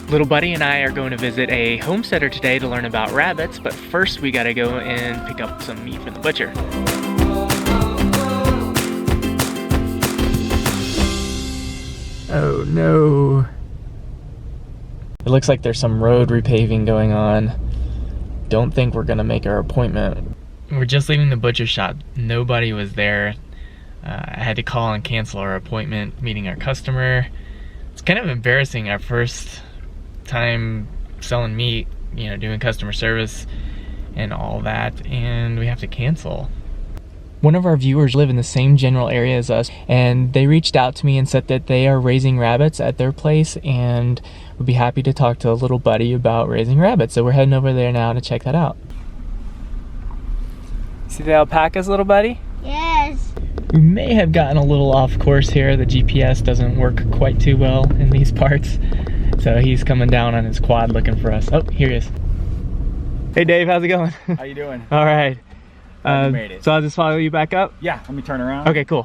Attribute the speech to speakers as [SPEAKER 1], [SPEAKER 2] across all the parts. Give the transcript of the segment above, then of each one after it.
[SPEAKER 1] Little Buddy and I are going to visit a homesteader today to learn about rabbits, but first we gotta go and pick up some meat from the butcher. Oh no. It looks like there's some road repaving going on. Don't think we're gonna make our appointment. We're just leaving the butcher shop. Nobody was there. I had to call and cancel our appointment meeting our customer. It's kind of embarrassing, our first time selling meat, you know, doing customer service and all that, and we have to cancel. One of our viewers live in the same general area as us, and they reached out to me and said that they are raising rabbits at their place and would be happy to talk to Little Buddy about raising rabbits. So we're heading over there now to check that out. See the alpacas, Little Buddy?
[SPEAKER 2] Yes.
[SPEAKER 1] We may have gotten a little off course here. The GPS doesn't work quite too well in these parts. So he's coming down on his quad looking for us. Oh, here he is. Hey Dave, how's it going?
[SPEAKER 3] How you doing?
[SPEAKER 1] All right.
[SPEAKER 3] You made it.
[SPEAKER 1] So I'll just follow you back up?
[SPEAKER 3] Yeah, let me turn around.
[SPEAKER 1] Okay, cool.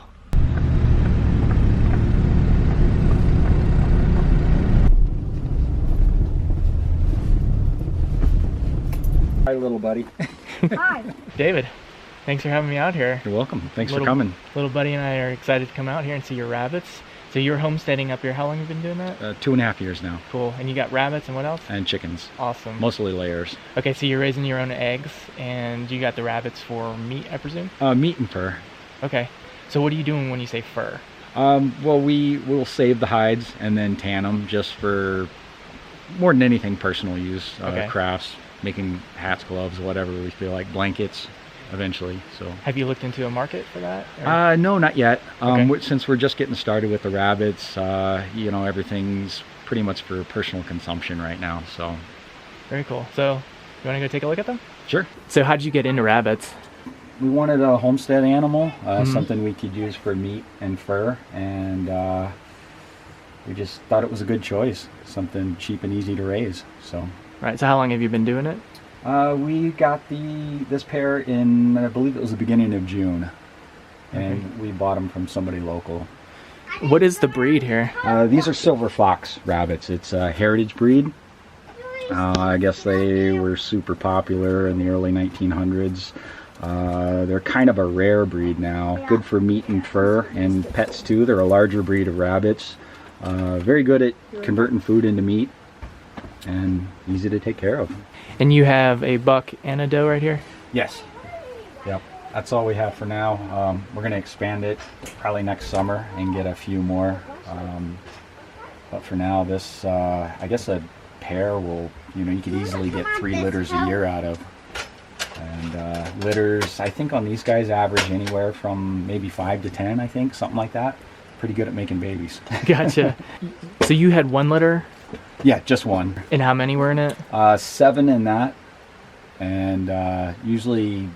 [SPEAKER 3] Hi, Little Buddy.
[SPEAKER 2] Hi.
[SPEAKER 1] David, thanks for having me out here.
[SPEAKER 3] You're welcome. Thanks for coming.
[SPEAKER 1] Little Buddy and I are excited to come out here and see your rabbits. So you're homesteading up here. How long have you been doing that?
[SPEAKER 3] 2.5 years now.
[SPEAKER 1] Cool. And you got rabbits and what else?
[SPEAKER 3] And chickens.
[SPEAKER 1] Awesome.
[SPEAKER 3] Mostly layers.
[SPEAKER 1] Okay, so you're raising your own eggs and you got the rabbits for meat, I presume?
[SPEAKER 3] Meat and fur.
[SPEAKER 1] Okay. So what are you doing when you say fur?
[SPEAKER 3] Well, we will save the hides and then tan them just for more than anything personal use.
[SPEAKER 1] Okay.
[SPEAKER 3] Crafts, making hats, gloves, whatever we feel like, blankets eventually. So
[SPEAKER 1] have you looked into a market for that? Or?
[SPEAKER 3] No, not yet.
[SPEAKER 1] Okay.
[SPEAKER 3] Since we're just getting started with the rabbits, you know, everything's pretty much for personal consumption right now. So
[SPEAKER 1] very cool. So you want to go take a look at them?
[SPEAKER 3] Sure.
[SPEAKER 1] So how did you get into rabbits?
[SPEAKER 3] We wanted a homestead animal, something we could use for meat and fur, and we just thought it was a good choice, something cheap and easy to raise. So
[SPEAKER 1] right. So how long have you been doing it?
[SPEAKER 3] We got this pair in, I believe it was the beginning of June, and we bought them from somebody local.
[SPEAKER 1] What is the breed here?
[SPEAKER 3] These are silver fox rabbits. It's a heritage breed. I guess they were super popular in the early 1900s. They're kind of a rare breed now. Good for meat and fur and pets too. They're a larger breed of rabbits. Very good at converting food into meat and easy to take care of.
[SPEAKER 1] And you have a buck and a doe right here?
[SPEAKER 3] Yes. Yep. That's all we have for now. We're going to expand it probably next summer and get a few more. But for now, this, I guess a pair will, you know, you could easily get 3 litters a year out of. And litters, I think on these guys average anywhere from maybe 5 to 10, I think, something like that. Pretty good at making babies.
[SPEAKER 1] Gotcha. So you had 1 litter?
[SPEAKER 3] Yeah, just 1.
[SPEAKER 1] And how many were in it?
[SPEAKER 3] 7 in that. And usually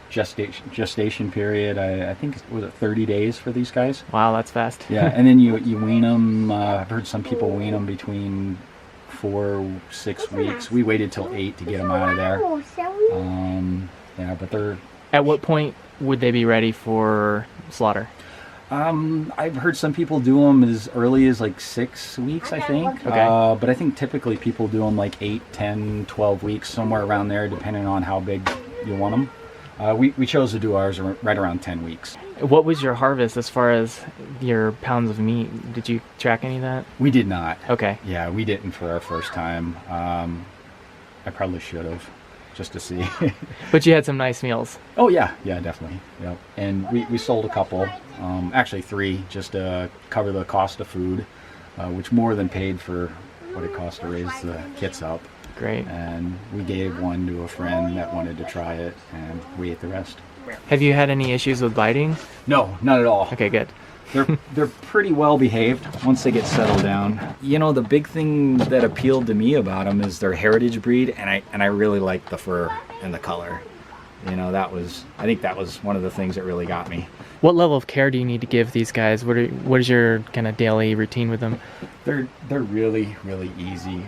[SPEAKER 3] gestation period, I think, was it 30 days for these guys?
[SPEAKER 1] Wow, that's fast.
[SPEAKER 3] Yeah, and then you wean them. I've heard some people wean them between 4-6 weeks. We waited till 8 to get them out of there. Yeah, but they're...
[SPEAKER 1] At what point would they be ready for slaughter?
[SPEAKER 3] I've heard some people do them as early as like 6 weeks, I think.
[SPEAKER 1] Okay.
[SPEAKER 3] But I think typically people do them like 8, 10, 12 weeks, somewhere around there, depending on how big you want them. We chose to do ours right around 10 weeks.
[SPEAKER 1] What was your harvest as far as your pounds of meat? Did you track any of that?
[SPEAKER 3] We did not.
[SPEAKER 1] Okay.
[SPEAKER 3] Yeah, we didn't for our first time. I probably should have, just to see.
[SPEAKER 1] But you had some nice meals.
[SPEAKER 3] Oh yeah, definitely. Yep. And we sold a couple, actually 3, just to cover the cost of food, which more than paid for what it cost to raise the kits up.
[SPEAKER 1] Great.
[SPEAKER 3] And we gave 1 to a friend that wanted to try it, and we ate the rest.
[SPEAKER 1] Have you had any issues with biting?
[SPEAKER 3] No, not at all.
[SPEAKER 1] Okay, good.
[SPEAKER 3] They're pretty well behaved once they get settled down. You know, the big thing that appealed to me about them is their heritage breed, and I really like the fur and the color. You know, I think that was one of the things that really got me.
[SPEAKER 1] What level of care do you need to give these guys? What is your kind of daily routine with them?
[SPEAKER 3] They're really, really easy.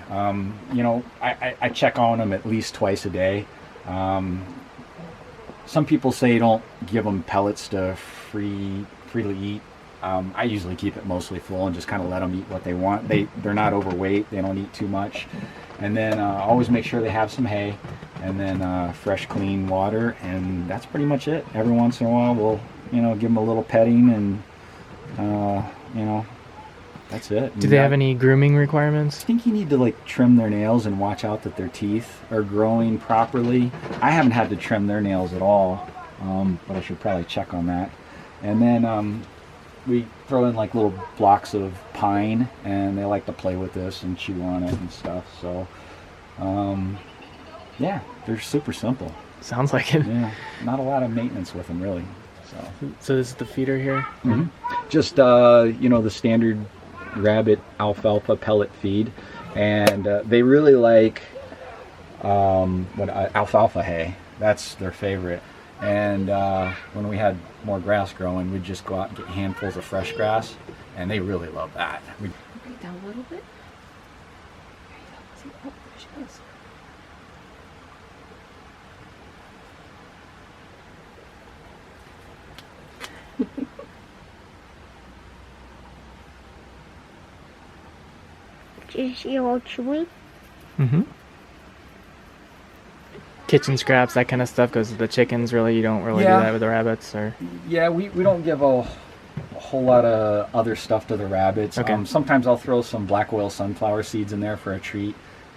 [SPEAKER 3] You know, I check on them at least twice a day. Some people say don't give them pellets to freely eat. I usually keep it mostly full and just kind of let them eat what they want. They're not overweight. They don't eat too much. And then always make sure they have some hay, and then fresh, clean water, and that's pretty much it. Every once in a while, we'll give them a little petting, and that's it.
[SPEAKER 1] Do they have any grooming requirements?
[SPEAKER 3] I think you need to like trim their nails and watch out that their teeth are growing properly. I haven't had to trim their nails at all, but I should probably check on that. And then we throw in like little blocks of pine, and they like to play with this and chew on it and stuff. So yeah, they're super simple.
[SPEAKER 1] Sounds like it.
[SPEAKER 3] Yeah, not a lot of maintenance with them really.
[SPEAKER 1] So this is the feeder here?
[SPEAKER 3] Mm-hmm. Just the standard rabbit alfalfa pellet feed, and they really like alfalfa hay. That's their favorite. And when we had more grass growing, we'd just go out and get handfuls of fresh grass, and they really love that.
[SPEAKER 2] Bring it down a little bit. See, oh, there she goes.
[SPEAKER 4] Is she all chewy?
[SPEAKER 1] Mm-hmm. Kitchen scraps, that kind of stuff goes to the chickens, really? You don't really do that with the rabbits? Or
[SPEAKER 3] Yeah, we don't give a whole lot of other stuff to the rabbits.
[SPEAKER 1] Okay.
[SPEAKER 3] Sometimes I'll throw some black oil sunflower seeds in there for a treat.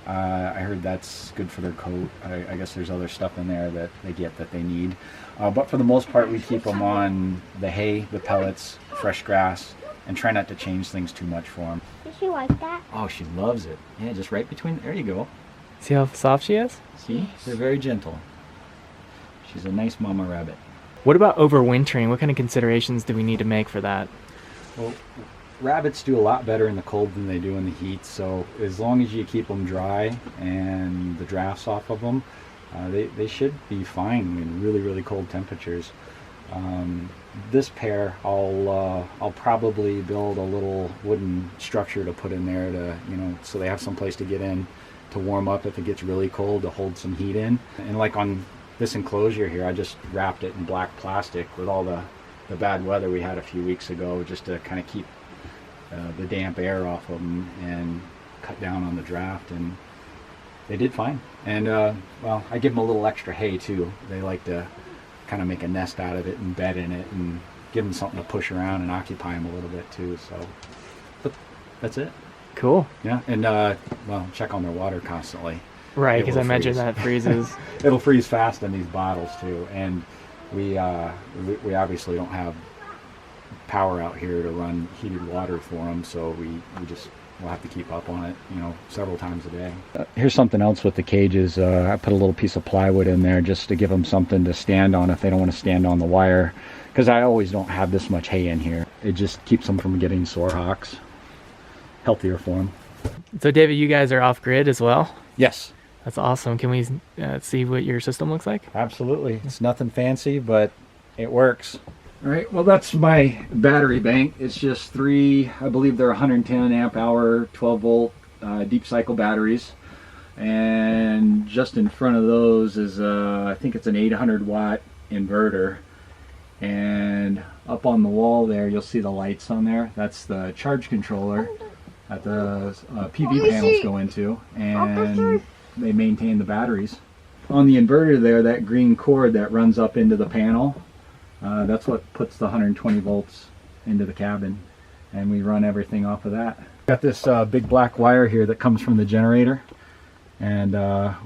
[SPEAKER 3] I heard that's good for their coat. I guess there's other stuff in there that they get that they need. But for the most part, we keep them on the hay, the pellets, fresh grass, and try not to change things too much for them.
[SPEAKER 4] Does she like that?
[SPEAKER 3] Oh, she loves it. Yeah, just right between, there you go.
[SPEAKER 1] see how soft she is?
[SPEAKER 3] See, they're very gentle. She's a nice mama rabbit.
[SPEAKER 1] What about overwintering? What kind of considerations do we need to make for that?
[SPEAKER 3] Well, rabbits do a lot better in the cold than they do in the heat, so as long as you keep them dry and the drafts off of them, they should be fine in really, really cold temperatures. This pair, I'll probably build a little wooden structure to put in there to, so they have some place to get in to warm up if it gets really cold, to hold some heat in. And like on this enclosure here, I just wrapped it in black plastic with all the bad weather we had a few weeks ago, just to kind of keep the damp air off of them and cut down on the draft, and they did fine. And well, I give them a little extra hay too. They like to kind of make a nest out of it and bed in it, and give them something to push around and occupy them a little bit too. So, but that's it.
[SPEAKER 1] Cool.
[SPEAKER 3] Yeah, and well, check on their water constantly.
[SPEAKER 1] Right,
[SPEAKER 3] It
[SPEAKER 1] because
[SPEAKER 3] will
[SPEAKER 1] I imagine
[SPEAKER 3] freeze.
[SPEAKER 1] that freezes.
[SPEAKER 3] It'll freeze fast in these bottles too, and we obviously don't have power out here to run heated water for them, so we'll have to keep up on it, several times a day. Here's something else with the cages. I put a little piece of plywood in there just to give them something to stand on if they don't want to stand on the wire, because I always don't have this much hay in here. It just keeps them from getting sore hocks. Healthier for them.
[SPEAKER 1] So David, you guys are off grid as well?
[SPEAKER 3] Yes.
[SPEAKER 1] That's awesome. Can we see what your system looks like?
[SPEAKER 3] Absolutely. It's nothing fancy, but it works. All right, well, that's my battery bank. It's just three, I believe they're 110 amp hour, 12 volt deep cycle batteries. And just in front of those is, I think it's an 800 watt inverter. And up on the wall there, you'll see the lights on there. That's the charge controller that the PV panels go into, and they maintain the batteries. On the inverter there, that green cord that runs up into the panel, that's what puts the 120 volts into the cabin, and we run everything off of that. Got this big black wire here that comes from the generator, and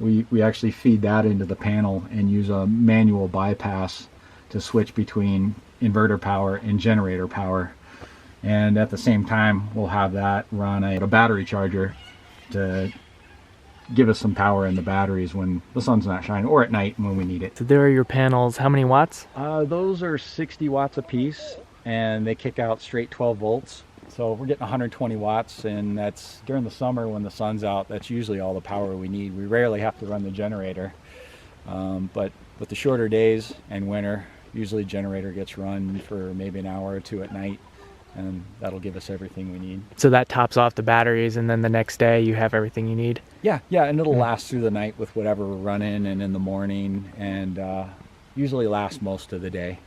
[SPEAKER 3] we actually feed that into the panel and use a manual bypass to switch between inverter power and generator power. And at the same time, we'll have that run a battery charger to give us some power in the batteries when the sun's not shining, or at night when we need it.
[SPEAKER 1] So there are your panels. How many watts?
[SPEAKER 3] Those are 60 watts a piece, and they kick out straight 12 volts. So we're getting 120 watts, and that's during the summer when the sun's out. That's usually all the power we need. We rarely have to run the generator, but with the shorter days and winter, usually generator gets run for maybe an hour or two at night, and that'll give us everything we need.
[SPEAKER 1] So that tops off the batteries, and then the next day you have everything you need?
[SPEAKER 3] Yeah, and it'll last through the night with whatever we're running, and in the morning, and usually lasts most of the day.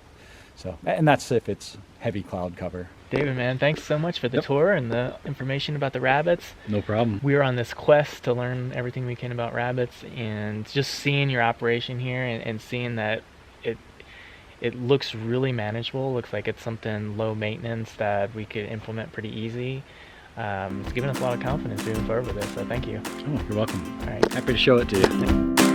[SPEAKER 3] So, and that's if it's heavy cloud cover.
[SPEAKER 1] David, man, thanks so much for the
[SPEAKER 3] Yep.
[SPEAKER 1] tour and the information about the rabbits.
[SPEAKER 3] No problem.
[SPEAKER 1] We are on this quest to learn everything we can about rabbits, and just seeing your operation here and seeing that it looks really manageable. Looks like it's something low maintenance that we could implement pretty easy. It's given us a lot of confidence moving forward with this, so thank you.
[SPEAKER 3] Oh, you're welcome.
[SPEAKER 1] All right.
[SPEAKER 3] Happy to show it to you.